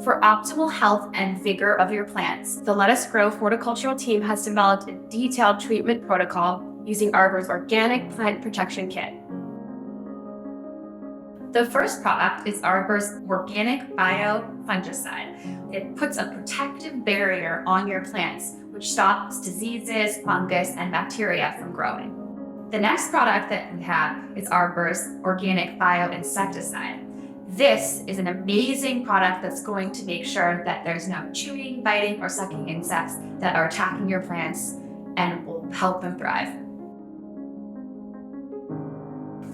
For optimal health and vigor of your plants, the Let Us Grow horticultural team has developed a detailed treatment protocol using Arber's organic plant protection kit. The first product is Arber's organic biofungicide. It puts a protective barrier on your plants, which stops diseases, fungus, and bacteria from growing. The next product that we have is Arber's organic bioinsecticide. This is an amazing product that's going to make sure that there's no chewing, biting, or sucking insects that are attacking your plants and will help them thrive.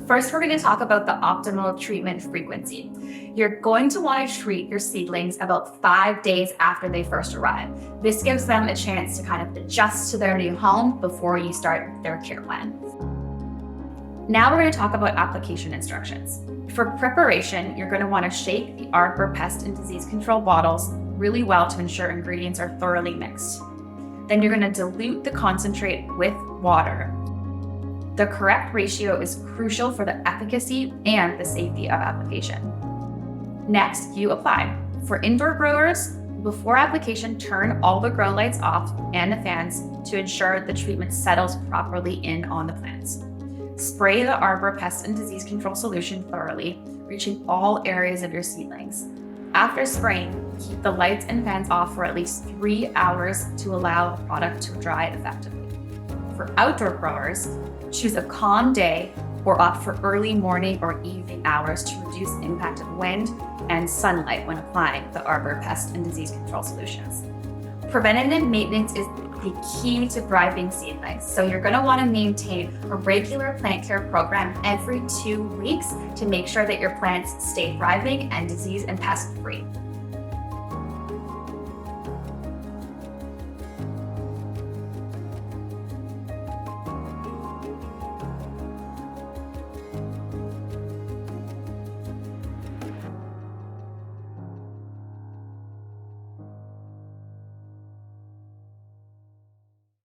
First, we're going to talk about the optimal treatment frequency. You're going to want to treat your seedlings about 5 days after they first arrive. This gives them a chance to kind of adjust to their new home before you start their care plan. Now we're going to talk about application instructions. For preparation, you're going to want to shake the Arber pest and disease control bottles really well to ensure ingredients are thoroughly mixed. Then you're going to dilute the concentrate with water. The correct ratio is crucial for the efficacy and the safety of application. Next, you apply. For indoor growers, before application, turn all the grow lights off and the fans to ensure the treatment settles properly in on the plants. Spray the Arber pest and disease control solution thoroughly, reaching all areas of your seedlings. After spraying, keep the lights and fans off for at least 3 hours to allow the product to dry effectively. For outdoor growers, choose a calm day or opt for early morning or evening hours to reduce the impact of wind and sunlight when applying the Arber pest and disease control solutions. Preventative maintenance is the key to thriving seedlings, so you're going to want to maintain a regular plant care program every 2 weeks to make sure that your plants stay thriving and disease and pest free.